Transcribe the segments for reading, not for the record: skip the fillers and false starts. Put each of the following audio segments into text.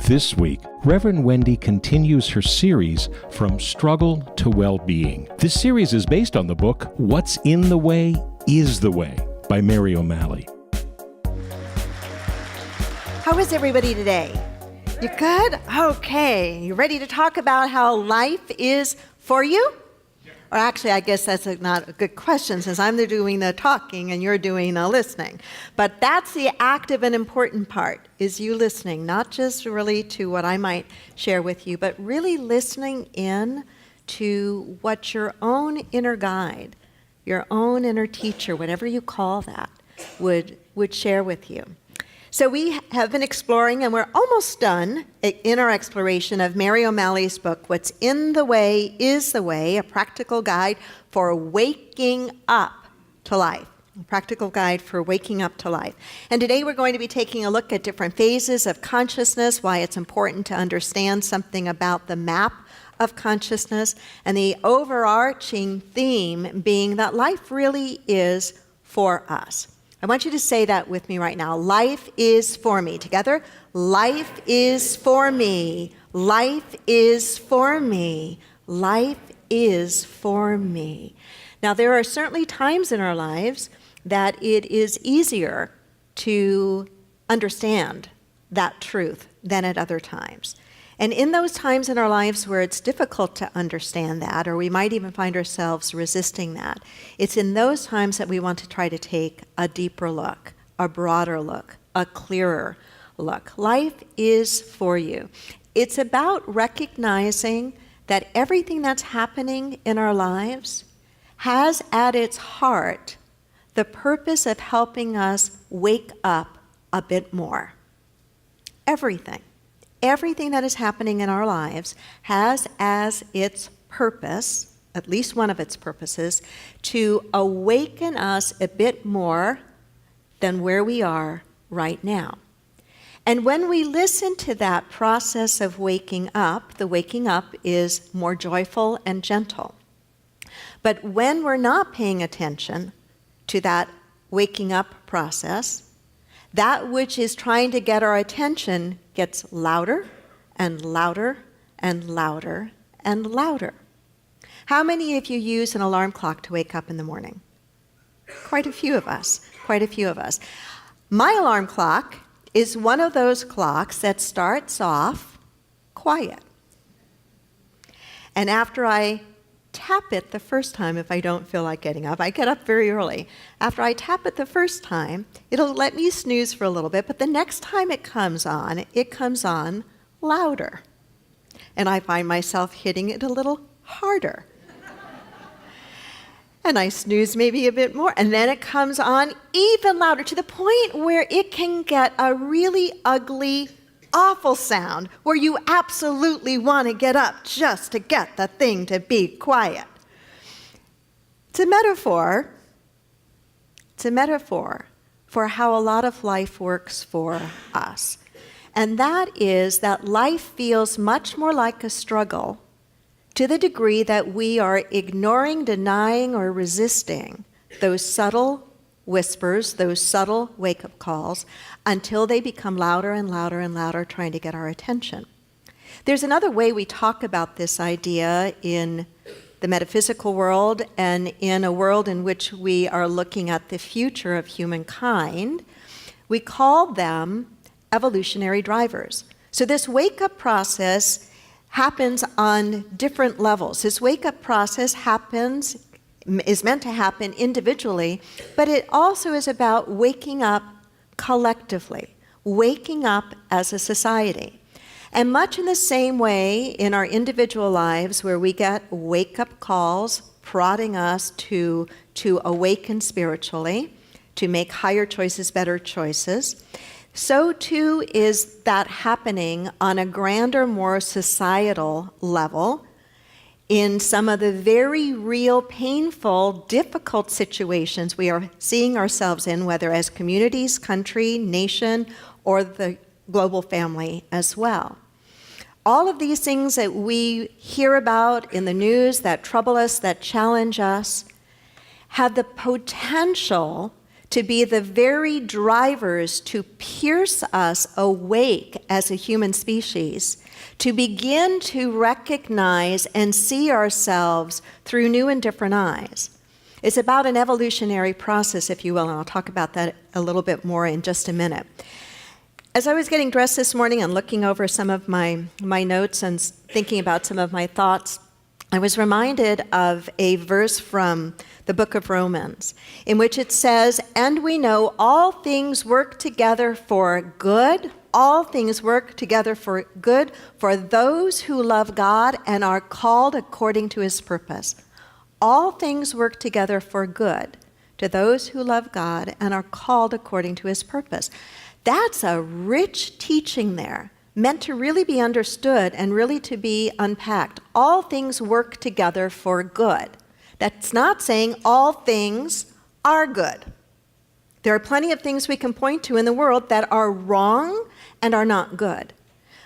This week, Reverend Wendy continues her series From Struggle to Well-Being. This series is based on the book What's in the Way is the Way by Mary O'Malley. How is everybody today? You good? Okay. You ready to talk about how life is for you? Or actually, I guess that's not a good question since I'm doing the talking and you're doing the listening. But that's the active and important part, is you listening, not just really to what I might share with you, but really listening in to what your own inner guide, your own inner teacher, whatever you call that, would share with you. So we have been exploring, and we're almost done in our exploration of Mary O'Malley's book, What's in the Way is the Way, a practical guide for waking up to life. A practical guide for waking up to life. And today we're going to be taking a look at different phases of consciousness, why it's important to understand something about the map of consciousness, and the overarching theme being that life really is for us. I want you to say that with me right now. Life is for me. Together. Life is for me. Life is for me. Life is for me. Now, there are certainly times in our lives that it is easier to understand that truth than at other times. And in those times in our lives where it's difficult to understand that, or we might even find ourselves resisting that, it's in those times that we want to try to take a deeper look, a broader look, a clearer look. Life is for you. It's about recognizing that everything that's happening in our lives has at its heart the purpose of helping us wake up a bit more. Everything that is happening in our lives has as its purpose, at least one of its purposes, to awaken us a bit more than where we are right now. And when we listen to that process of waking up, the waking up is more joyful and gentle. But when we're not paying attention to that waking up process, that which is trying to get our attention gets louder and louder and louder and louder. How many of you use an alarm clock to wake up in the morning? Quite a few of us. My alarm clock is one of those clocks that starts off quiet. And after I tap it the first time, if I don't feel like getting up, I get up very early. After I tap it the first time, it'll let me snooze for a little bit, but the next time it comes on louder. And I find myself hitting it a little harder. And I snooze maybe a bit more, and then it comes on even louder to the point where it can get a really ugly, awful sound where you absolutely want to get up just to get the thing to be quiet. It's a metaphor for how a lot of life works for us. And that is that life feels much more like a struggle to the degree that we are ignoring, denying, or resisting those subtle whispers, those subtle wake-up calls, until they become louder and louder and louder, trying to get our attention. There's another way we talk about this idea in the metaphysical world and in a world in which we are looking at the future of humankind. We call them evolutionary drivers. So this wake-up process happens on different levels. This wake-up process is meant to happen individually, but it also is about waking up collectively, waking up as a society. And much in the same way in our individual lives where we get wake-up calls prodding us to awaken spiritually, to make higher choices, better choices, so too is that happening on a grander, more societal level in some of the very real, painful, difficult situations we are seeing ourselves in, whether as communities, country, nation, or the global family as well. All of these things that we hear about in the news that trouble us, that challenge us, have the potential to be the very drivers to pierce us awake as a human species, to begin to recognize and see ourselves through new and different eyes. It's about an evolutionary process, if you will, and I'll talk about that a little bit more in just a minute. As I was getting dressed this morning and looking over some of my notes and thinking about some of my thoughts, I was reminded of a verse from the book of Romans, in which it says, "And we know all things work together for good, all things work together for good for those who love God and are called according to his purpose." All things work together for good to those who love God and are called according to his purpose. That's a rich teaching there, meant to really be understood and really to be unpacked. All things work together for good. That's not saying all things are good. There are plenty of things we can point to in the world that are wrong and are not good.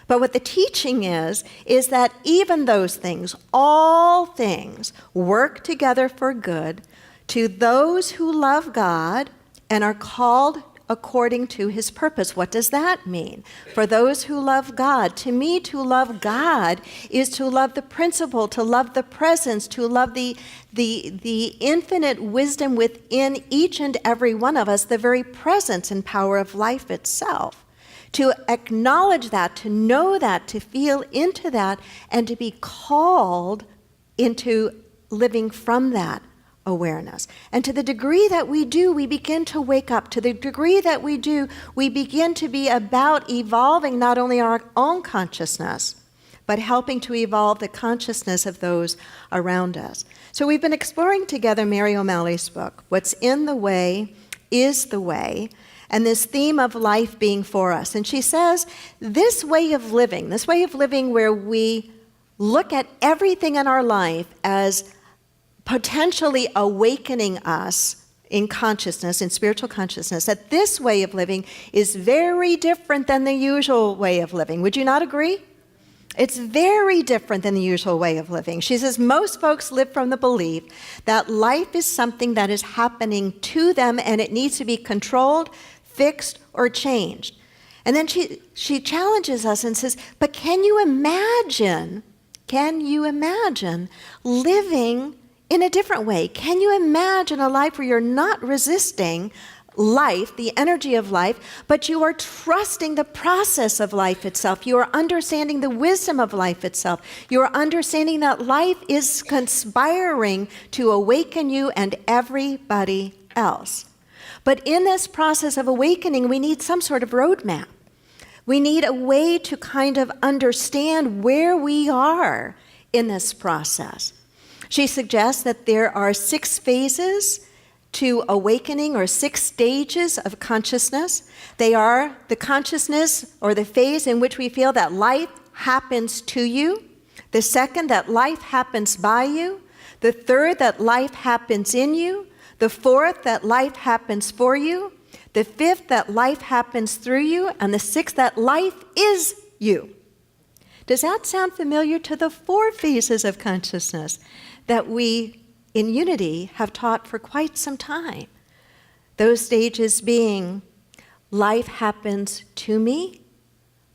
But what the teaching is that even those things, all things, work together for good to those who love God and are called according to his purpose. What does that mean? For those who love God. To me, to love God is to love the principle, to love the presence, to love the infinite wisdom within each and every one of us, the very presence and power of life itself. To acknowledge that, to know that, to feel into that, and to be called into living from that awareness. And to the degree that we do, we begin to wake up. To the degree that we do, we begin to be about evolving not only our own consciousness, but helping to evolve the consciousness of those around us. So we've been exploring together Mary O'Malley's book, What's in the Way is the Way, and this theme of life being for us. And she says, this way of living where we look at everything in our life as potentially awakening us in consciousness, in spiritual consciousness, that this way of living is very different than the usual way of living. Would you not agree? It's very different than the usual way of living. She says most folks live from the belief that life is something that is happening to them and it needs to be controlled, fixed, or changed. And then she challenges us and says, but can you imagine living in a different way? Can you imagine a life where you're not resisting life, the energy of life, but you are trusting the process of life itself? You are understanding the wisdom of life itself. You are understanding that life is conspiring to awaken you and everybody else. But in this process of awakening, we need some sort of roadmap. We need a way to kind of understand where we are in this process. She suggests that there are 6 phases to awakening, or 6 stages of consciousness. They are the consciousness or the phase in which we feel that life happens to you. The second, that life happens by you. The third, that life happens in you. The fourth, that life happens for you. The fifth, that life happens through you. And the sixth, that life is you. Does that sound familiar to the 4 phases of consciousness that we in Unity have taught for quite some time? Those stages being life happens to me,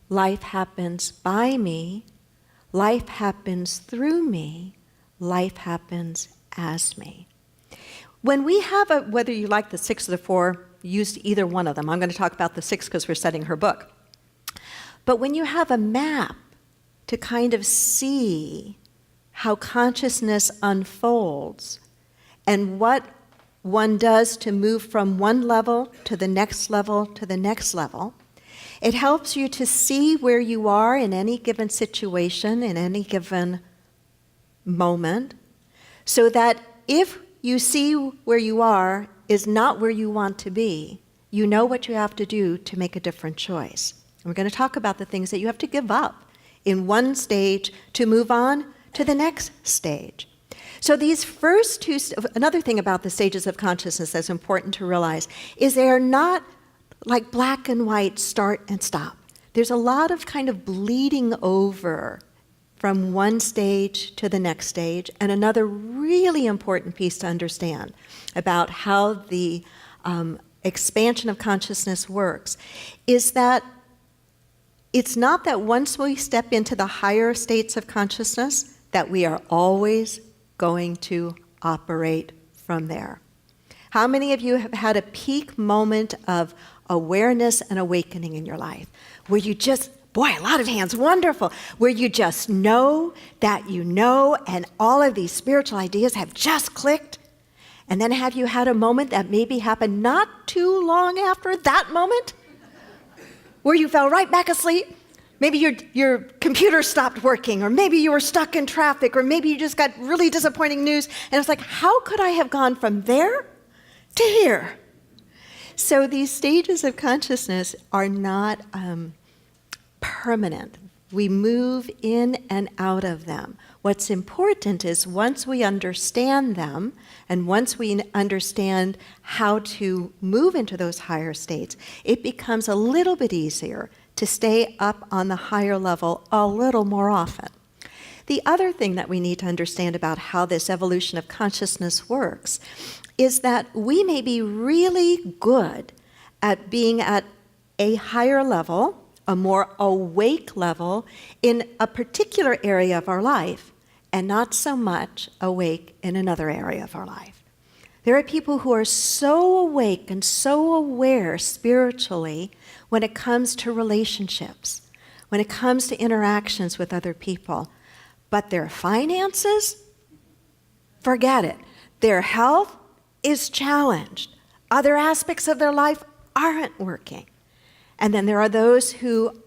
life happens by me, life happens through me, life happens as me. When we have whether you like the 6 or the 4, use either one of them. I'm going to talk about the 6 because we're studying her book. But when you have a map to kind of see how consciousness unfolds and what one does to move from one level to the next level to the next level, it helps you to see where you are in any given situation, in any given moment, so that if you see where you are is not where you want to be, you know what you have to do to make a different choice. And we're going to talk about the things that you have to give up in one stage to move on to the next stage. So these first 2, another thing about the stages of consciousness that's important to realize is they are not like black and white, start and stop. There's a lot of kind of bleeding over from one stage to the next stage. And another really important piece to understand about how the expansion of consciousness works is that it's not that once we step into the higher states of consciousness that we are always going to operate from there. How many of you have had a peak moment of awareness and awakening in your life where you just, boy, a lot of hands, wonderful, where you just know that you know and all of these spiritual ideas have just clicked? And then have you had a moment that maybe happened not too long after that moment where you fell right back asleep? Maybe your computer stopped working, or maybe you were stuck in traffic, or maybe you just got really disappointing news, and it's like, how could I have gone from there to here? So these stages of consciousness are not permanent. We move in and out of them. What's important is once we understand them, and once we understand how to move into those higher states, it becomes a little bit easier to stay up on the higher level a little more often. The other thing that we need to understand about how this evolution of consciousness works is that we may be really good at being at a higher level, a more awake level in a particular area of our life, and not so much awake in another area of our life. There are people who are so awake and so aware spiritually when it comes to relationships, when it comes to interactions with other people, but their finances, forget it. Their health is challenged. Other aspects of their life aren't working. And then there are those who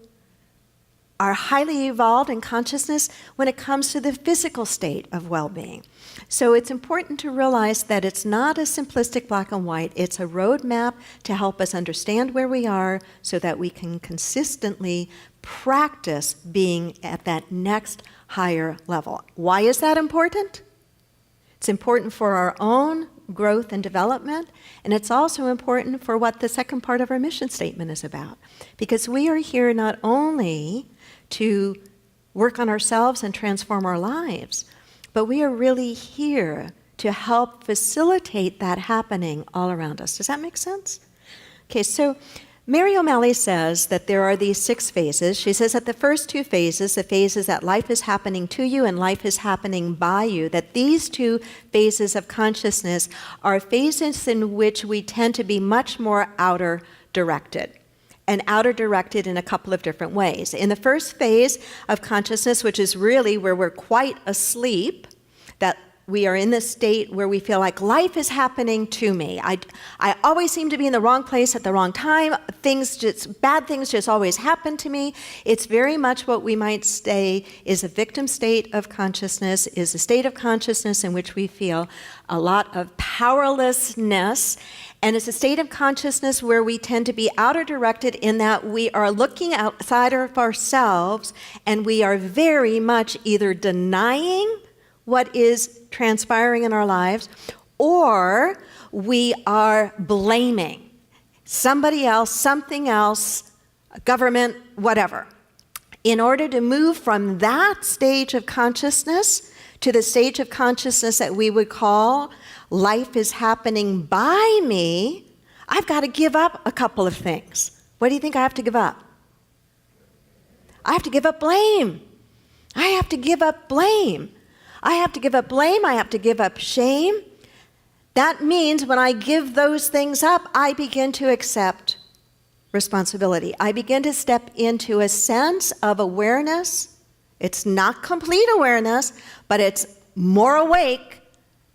are highly evolved in consciousness when it comes to the physical state of well-being. So it's important to realize that it's not a simplistic black and white. It's a roadmap to help us understand where we are so that we can consistently practice being at that next higher level. Why is that important? It's important for our own growth and development, and it's also important for what the second part of our mission statement is about. Because we are here not only to work on ourselves and transform our lives, but we are really here to help facilitate that happening all around us. Does that make sense? Okay, so Mary O'Malley says that there are these 6 phases. She says that the first 2 phases, the phases that life is happening to you and life is happening by you, that these 2 phases of consciousness are phases in which we tend to be much more outer directed. And outer directed in a couple of different ways. In the first phase of consciousness, which is really where we're quite asleep, that we are in this state where we feel like life is happening to me. I always seem to be in the wrong place at the wrong time. Bad things just always happen to me. It's very much what we might say is a victim state of consciousness, is a state of consciousness in which we feel a lot of powerlessness. And it's a state of consciousness where we tend to be outer directed in that we are looking outside of ourselves and we are very much either denying what is transpiring in our lives, or we are blaming somebody else, something else, government, whatever. In order to move from that stage of consciousness to the stage of consciousness that we would call life is happening by me, I've got to give up a couple of things. What do you think I have to give up? I have to give up blame. I have to give up blame. I have to give up blame. I have to give up shame. That means when I give those things up, I begin to accept responsibility. I begin to step into a sense of awareness. It's not complete awareness, but it's more awake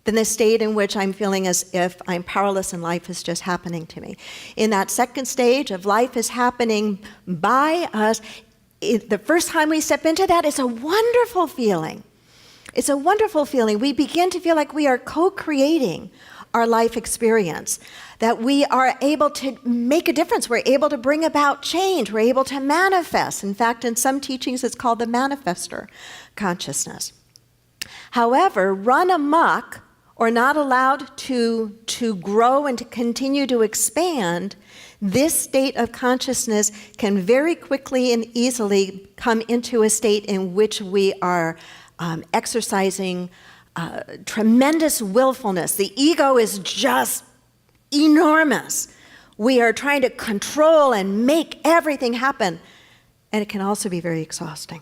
than the state in which I'm feeling as if I'm powerless and life is just happening to me. In that second stage of life is happening by us, the first time we step into that, it's a wonderful feeling. It's a wonderful feeling. We begin to feel like we are co-creating our life experience, that we are able to make a difference. We're able to bring about change. We're able to manifest. In fact, in some teachings, it's called the manifester consciousness. However, run amok or not allowed to grow and to continue to expand, this state of consciousness can very quickly and easily come into a state in which we are exercising tremendous willfulness. The ego is just enormous. We are trying to control and make everything happen. And it can also be very exhausting.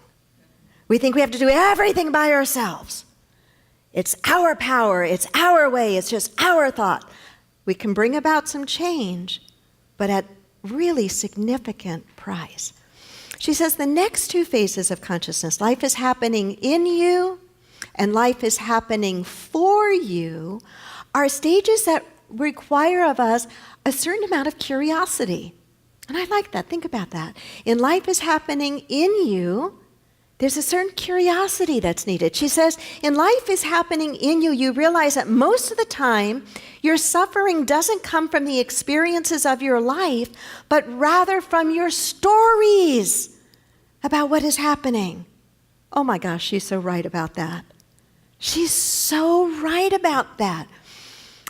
We think we have to do everything by ourselves. It's our power, it's our way, it's just our thought. We can bring about some change, but at really significant price. She says the next two phases of consciousness, life is happening in you and life is happening for you, are stages that require of us a certain amount of curiosity. And I like that. Think about that. In life is happening in you, there's a certain curiosity that's needed. She says, in life is happening in you, you realize that most of the time, your suffering doesn't come from the experiences of your life, but rather from your stories about what is happening. Oh my gosh, she's so right about that. She's so right about that.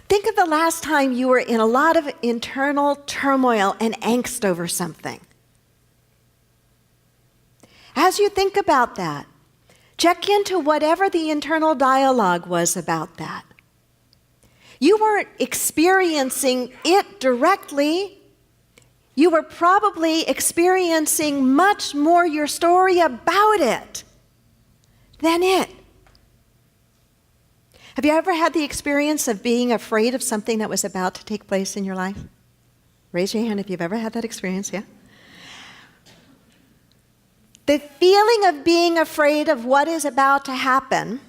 Think of the last time you were in a lot of internal turmoil and angst over something. As you think about that, check into whatever the internal dialogue was about that. You weren't experiencing it directly. You were probably experiencing much more your story about it than it. Have you ever had the experience of being afraid of something that was about to take place in your life? Raise your hand if you've ever had that experience, yeah? The feeling of being afraid of what is about to happen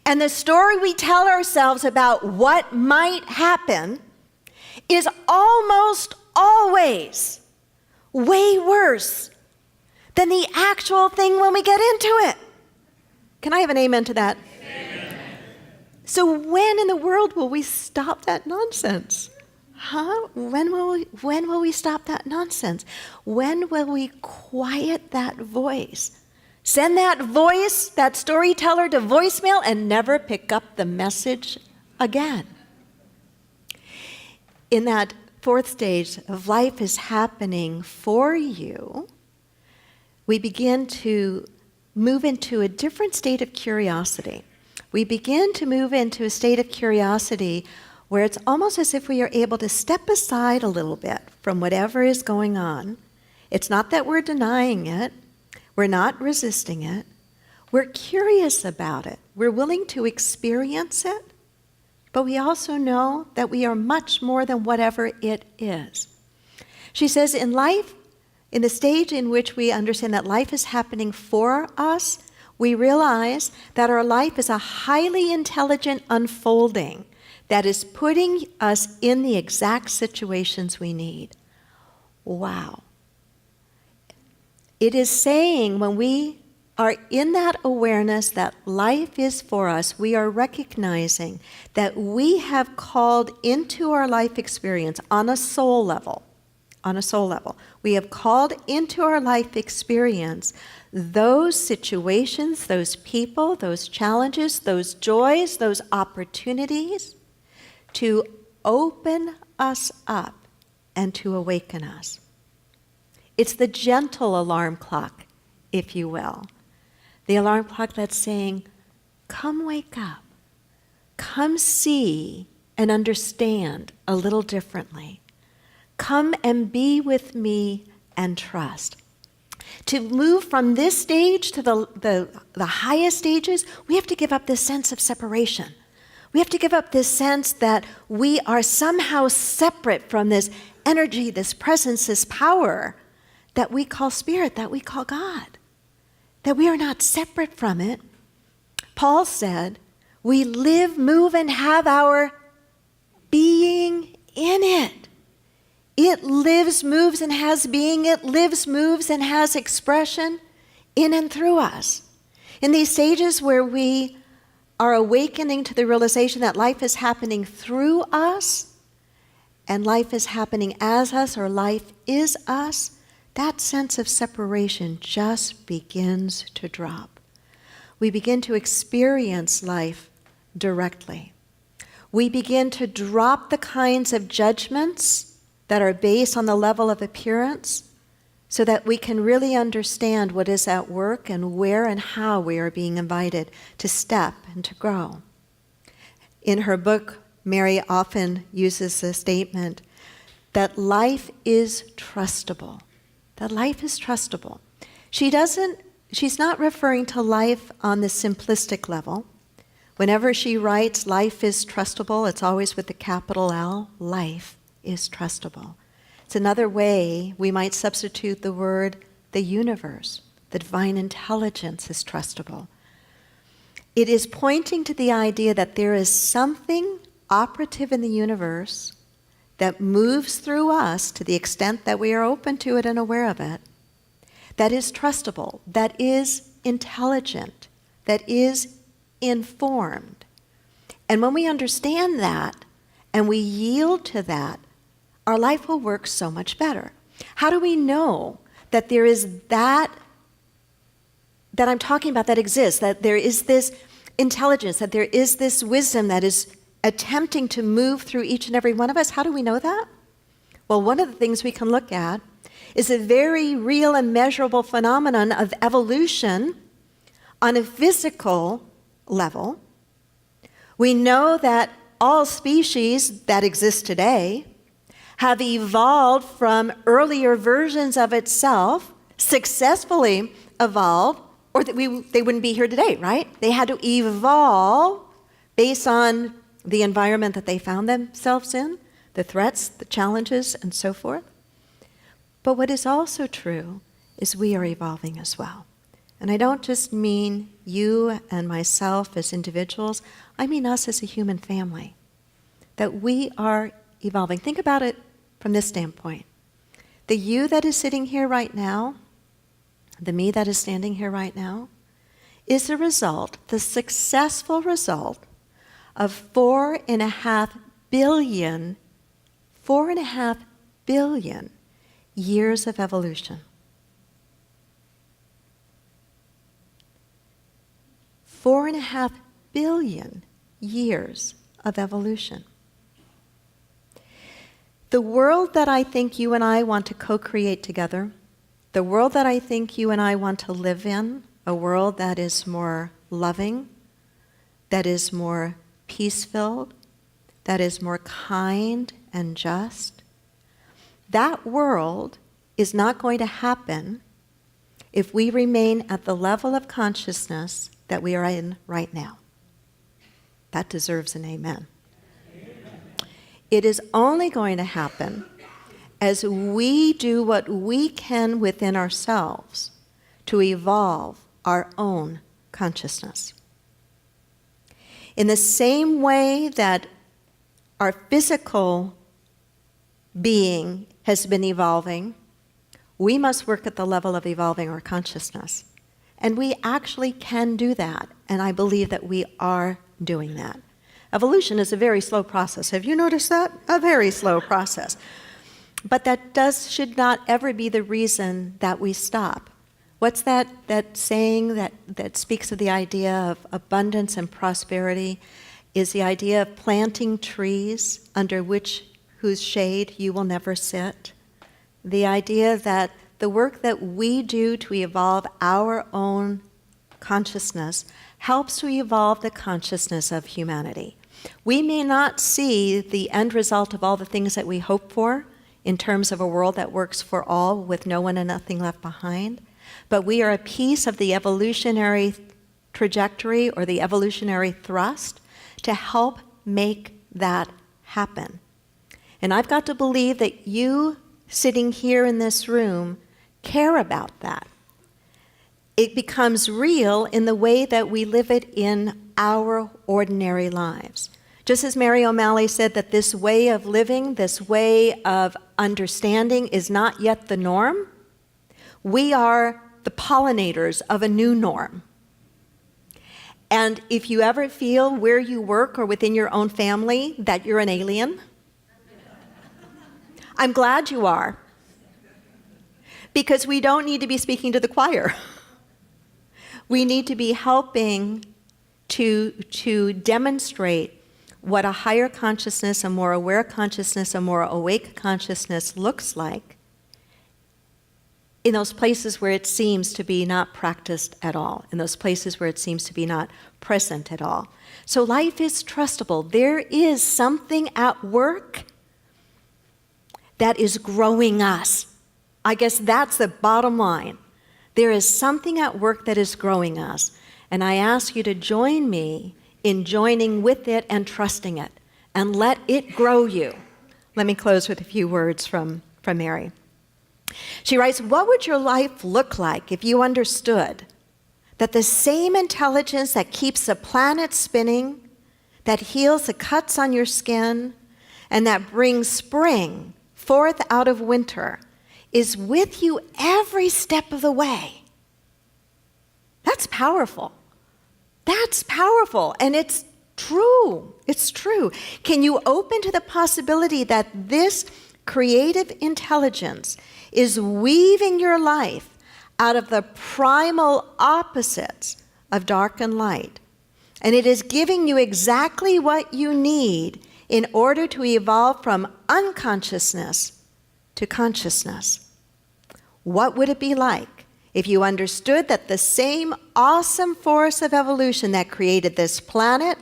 and the story we tell ourselves about what might happen is almost always way worse than the actual thing when we get into it. Can I have an amen to that? Amen. So when in the world will we stop that nonsense? When will we stop that nonsense? When will we quiet that voice? Send that voice, that storyteller, to voicemail and never pick up the message again. In that fourth stage of life is happening for you, we begin to move into a different state of curiosity. We begin to move into a state of curiosity where it's almost as if we are able to step aside a little bit from whatever is going on. It's not that we're denying it. We're not resisting it. We're curious about it. We're willing to experience it, but we also know that we are much more than whatever it is. She says in life, in the stage in which we understand that life is happening for us, we realize that our life is a highly intelligent unfolding that is putting us in the exact situations we need. Wow. It is saying when we are in that awareness that life is for us, we are recognizing that we have called into our life experience on a soul level. We have called into our life experience those situations, those people, those challenges, those joys, those opportunities to open us up and to awaken us. It's the gentle alarm clock, if you will. The alarm clock that's saying, come wake up. Come see and understand a little differently. Come and be with me and trust. To move from this stage to the highest stages, we have to give up this sense of separation. We have to give up this sense that we are somehow separate from this energy, this presence, this power that we call spirit, that we call God. That we are not separate from it. Paul said, we live, move, and have our being in it. It lives, moves, and has being. It lives, moves, and has expression in and through us. In these stages where we are awakening to the realization that life is happening through us, and life is happening as us, or life is us, that sense of separation just begins to drop. We begin to experience life directly. We begin to drop the kinds of judgments that are based on the level of appearance so that we can really understand what is at work and where and how we are being invited to step and to grow. In her book, Mary often uses the statement, that life is trustable. That life is trustable. She's not referring to life on the simplistic level. Whenever she writes life is trustable, it's always with the capital L. Life is trustable. It's another way we might substitute the word the universe. The divine intelligence is trustable. It is pointing to the idea that there is something operative in the universe that moves through us to the extent that we are open to it and aware of it, that is trustable, that is intelligent, that is informed. And when we understand that and we yield to that, our life will work so much better. How do we know that there is that I'm talking about that exists, that there is this intelligence, that there is this wisdom that is attempting to move through each and every one of us? How do we know that? Well, one of the things we can look at is a very real and measurable phenomenon of evolution on a physical level. We know that all species that exist today have evolved from earlier versions of itself, successfully evolved, or that they wouldn't be here today, right? They had to evolve based on the environment that they found themselves in, the threats, the challenges, and so forth. But what is also true is we are evolving as well. And I don't just mean you and myself as individuals, I mean us as a human family. That we are evolving. Think about it from this standpoint. The you that is sitting here right now, the me that is standing here right now, is the successful result of 4.5 billion years of evolution. 4.5 billion years of evolution. The world that I think you and I want to co-create together, the world that I think you and I want to live in, a world that is more loving, that is more peace-filled, that is more kind and just, that world is not going to happen if we remain at the level of consciousness that we are in right now. That deserves an amen. It is only going to happen as we do what we can within ourselves to evolve our own consciousness. In the same way that our physical being has been evolving, we must work at the level of evolving our consciousness. And we actually can do that, and I believe that we are doing that. Evolution is a very slow process. Have you noticed that? A very slow process. But that should not ever be the reason that we stop. What's that saying that speaks of the idea of abundance and prosperity? Is the idea of planting trees under whose shade you will never sit. The idea that the work that we do to evolve our own consciousness helps to evolve the consciousness of humanity. We may not see the end result of all the things that we hope for in terms of a world that works for all with no one and nothing left behind, but we are a piece of the evolutionary trajectory or the evolutionary thrust to help make that happen. And I've got to believe that you sitting here in this room care about that. It becomes real in the way that we live it in our ordinary lives. Just as Mary O'Malley said that this way of living, this way of understanding is not yet the norm, we are the pollinators of a new norm. And if you ever feel where you work or within your own family that you're an alien, I'm glad you are. Because we don't need to be speaking to the choir. We need to be helping to demonstrate what a higher consciousness, a more aware consciousness, a more awake consciousness looks like in those places where it seems to be not practiced at all, in those places where it seems to be not present at all. So life is trustable. There is something at work that is growing us. I guess that's the bottom line. There is something at work that is growing us, and I ask you to join me in joining with it and trusting it, and let it grow you. Let me close with a few words from Mary. She writes, what would your life look like if you understood that the same intelligence that keeps the planet spinning, that heals the cuts on your skin, and that brings spring forth out of winter is with you every step of the way? That's powerful. That's powerful, and it's true. It's true. Can you open to the possibility that this creative intelligence is weaving your life out of the primal opposites of dark and light, and it is giving you exactly what you need in order to evolve from unconsciousness to consciousness? What would it be like if you understood that the same awesome force of evolution that created this planet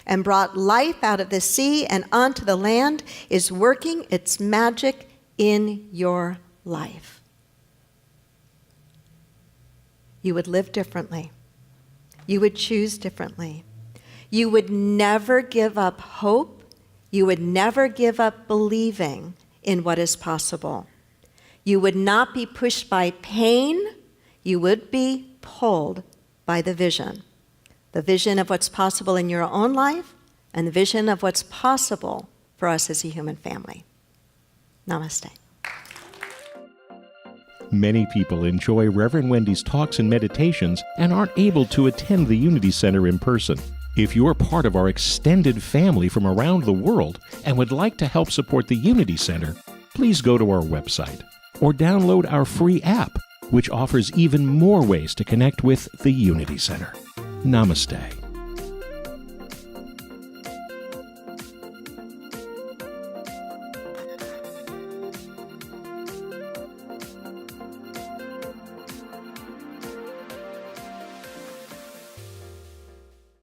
and brought life out of the sea and onto the land is working its magic in your life? You would live differently. You would choose differently. You would never give up hope. You would never give up believing in what is possible. You would not be pushed by pain. You would be pulled by the vision of what's possible in your own life and the vision of what's possible for us as a human family. Namaste. Many people enjoy Reverend Wendy's talks and meditations and aren't able to attend the Unity Center in person. If you're part of our extended family from around the world and would like to help support the Unity Center, please go to our website or download our free app, which offers even more ways to connect with the Unity Center. Namaste.